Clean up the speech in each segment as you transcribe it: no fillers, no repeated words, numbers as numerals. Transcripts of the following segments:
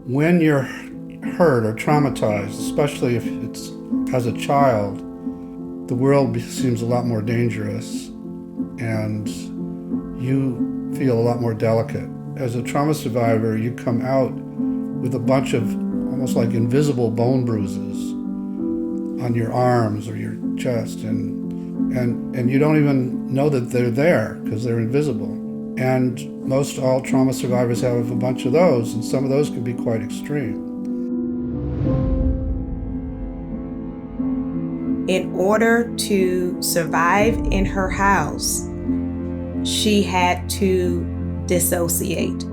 When you're hurt or traumatized, especially if it's as a child, the world seems a lot more dangerous and you feel a lot more delicate. As a trauma survivor, you come out with a bunch of almost like invisible bone bruises on your arms or your chest, and you don't even know that they're there because they're invisible. And most all trauma survivors have a bunch of those, and some of those can be quite extreme. In order to survive in her house, she had to dissociate.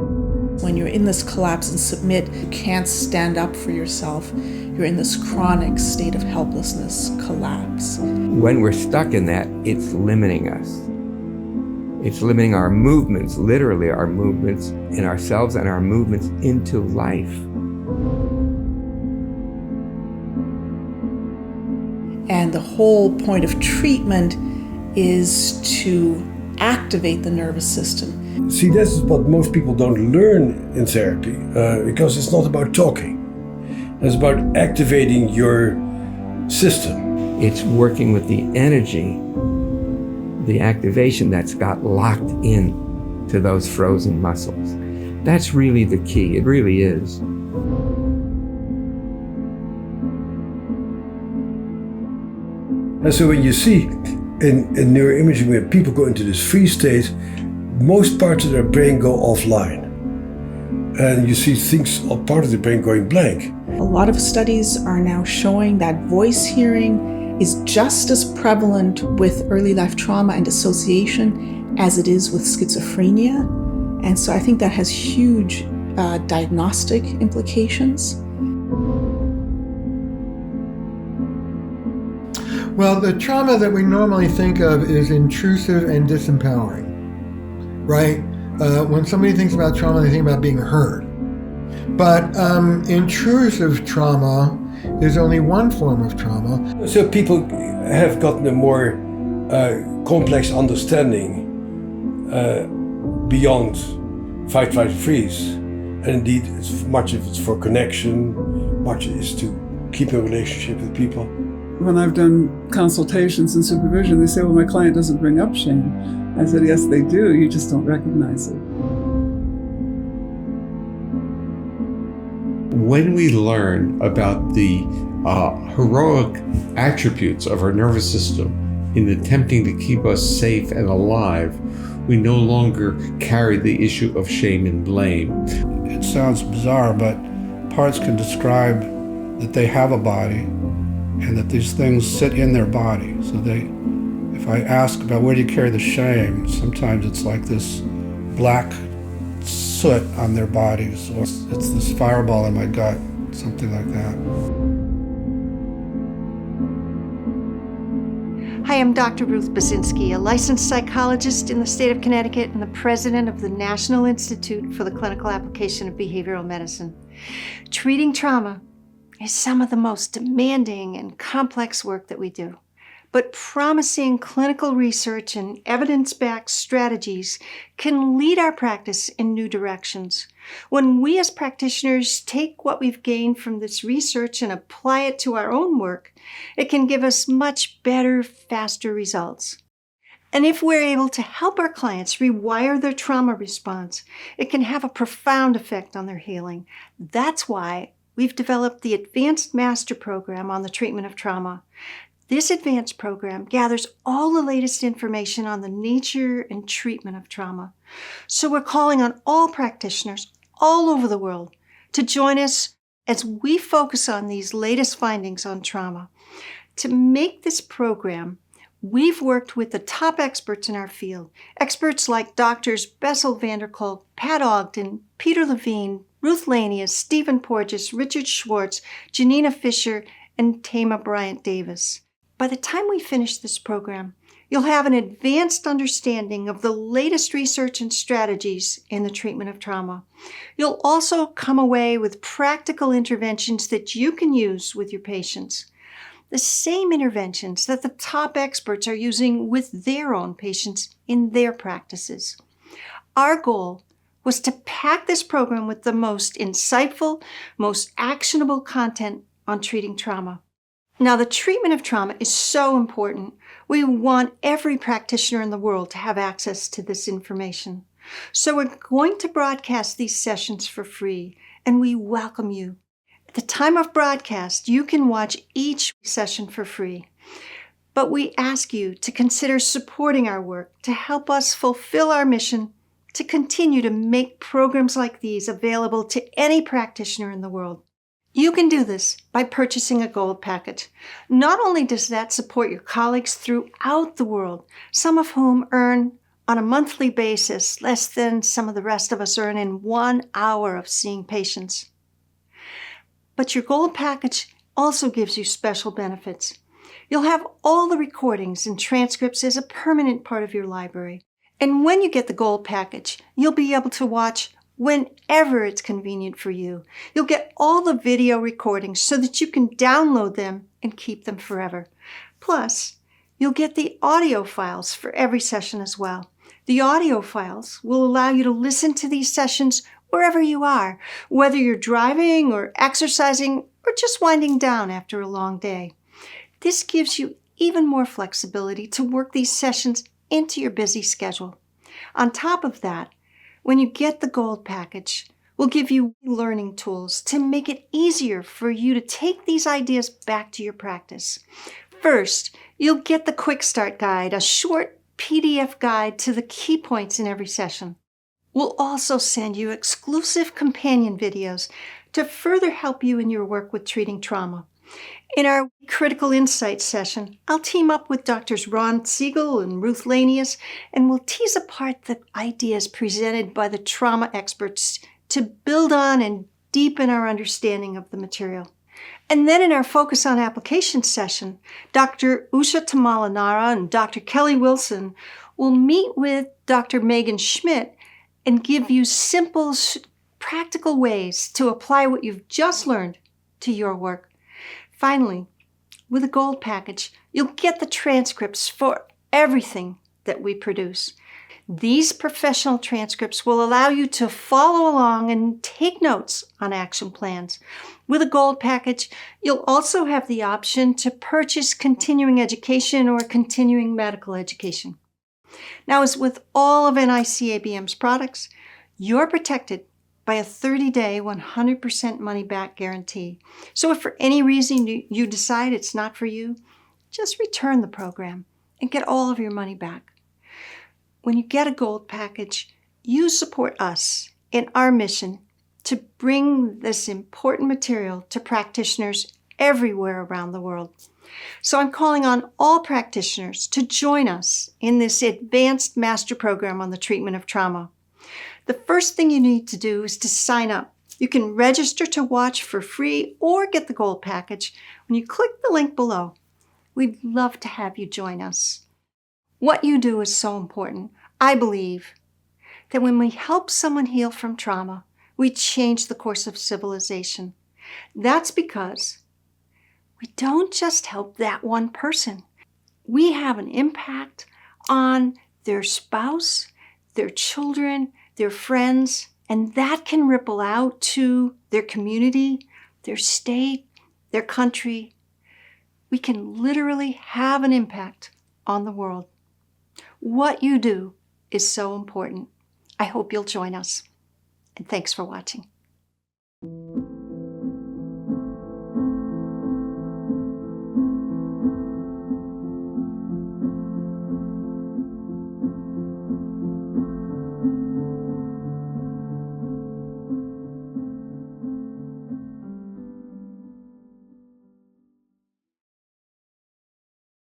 When you're in this collapse and submit, you can't stand up for yourself. You're in this chronic state of helplessness, collapse. When we're stuck in that, it's limiting us. It's limiting our movements, literally our movements in ourselves and our movements into life. And the whole point of treatment is to activate the nervous system. See, this is what most people don't learn in therapy, because it's not about talking. It's about activating your system. It's working with the energy, the activation that's got locked in to those frozen muscles. That's really the key. It really is. And so when you see in neuroimaging, when people go into this freeze state, most parts of their brain go offline. And you see things, part of the brain going blank. A lot of studies are now showing that voice hearing is just as prevalent with early life trauma and dissociation as it is with schizophrenia. And so I think that has huge diagnostic implications. Well, the trauma that we normally think of is intrusive and disempowering, right? When somebody thinks about trauma, they think about being hurt. But intrusive trauma is only one form of trauma. So people have gotten a more complex understanding beyond fight, flight, freeze. And indeed, much of it's for connection, much is to keep a relationship with people. When I've done consultations and supervision, they say, well, my client doesn't bring up shame. I said, yes, they do. You just don't recognize it. When we learn about the heroic attributes of our nervous system in attempting to keep us safe and alive, we no longer carry the issue of shame and blame. It sounds bizarre, but parts can describe that they have a body and that these things sit in their body. So if I ask about where do you carry the shame, sometimes it's like this black soot on their bodies, or it's this fireball in my gut, something like that. Hi, I'm Dr. Ruth Basinski, a licensed psychologist in the state of Connecticut and the president of the National Institute for the Clinical Application of Behavioral Medicine. Treating trauma is some of the most demanding and complex work that we do. But promising clinical research and evidence-backed strategies can lead our practice in new directions. When we as practitioners take what we've gained from this research and apply it to our own work, it can give us much better, faster results. And if we're able to help our clients rewire their trauma response, it can have a profound effect on their healing. That's why we've developed the Advanced Master Program on the treatment of trauma. This advanced program gathers all the latest information on the nature and treatment of trauma. So we're calling on all practitioners all over the world to join us as we focus on these latest findings on trauma. To make this program, we've worked with the top experts in our field, experts like Drs. Bessel van der Kolk, Pat Ogden, Peter Levine, Ruth Lanius, Stephen Porges, Richard Schwartz, Janina Fisher, and Tama Bryant-Davis. By the time we finish this program, you'll have an advanced understanding of the latest research and strategies in the treatment of trauma. You'll also come away with practical interventions that you can use with your patients. The same interventions that the top experts are using with their own patients in their practices. Our goal was to pack this program with the most insightful, most actionable content on treating trauma. Now, the treatment of trauma is so important. We want every practitioner in the world to have access to this information. So we're going to broadcast these sessions for free, and we welcome you. At the time of broadcast, you can watch each session for free. But we ask you to consider supporting our work to help us fulfill our mission to continue to make programs like these available to any practitioner in the world. You can do this by purchasing a gold package. Not only does that support your colleagues throughout the world, some of whom earn on a monthly basis less than some of the rest of us earn in 1 hour of seeing patients, but your gold package also gives you special benefits. You'll have all the recordings and transcripts as a permanent part of your library. And when you get the gold package, you'll be able to watch whenever it's convenient for you. You'll get all the video recordings so that you can download them and keep them forever. Plus, you'll get the audio files for every session as well. The audio files will allow you to listen to these sessions wherever you are, whether you're driving or exercising or just winding down after a long day. This gives you even more flexibility to work these sessions into your busy schedule. On top of that, when you get the gold package, we'll give you learning tools to make it easier for you to take these ideas back to your practice. First, you'll get the Quick Start Guide, a short PDF guide to the key points in every session. We'll also send you exclusive companion videos to further help you in your work with treating trauma. In our Critical Insights session, I'll team up with Drs. Ron Siegel and Ruth Lanius, and we'll tease apart the ideas presented by the trauma experts to build on and deepen our understanding of the material. And then in our Focus on Application session, Dr. Usha Tamalanara and Dr. Kelly Wilson will meet with Dr. Megan Schmidt and give you simple, practical ways to apply what you've just learned to your work. Finally, with a gold package, you'll get the transcripts for everything that we produce. These professional transcripts will allow you to follow along and take notes on action plans. With a gold package, you'll also have the option to purchase continuing education or continuing medical education. Now, as with all of NICABM's products, you're protected by a 30-day, 100% money-back guarantee. So if for any reason you decide it's not for you, just return the program and get all of your money back. When you get a gold package, you support us in our mission to bring this important material to practitioners everywhere around the world. So I'm calling on all practitioners to join us in this advanced master program on the treatment of trauma. The first thing you need to do is to sign up. You can register to watch for free or get the gold package when you click the link below. We'd love to have you join us. What you do is so important. I believe that when we help someone heal from trauma, we change the course of civilization. That's because we don't just help that one person. We have an impact on their spouse, their children, their friends, and that can ripple out to their community, their state, their country. We can literally have an impact on the world. What you do is so important. I hope you'll join us. And thanks for watching.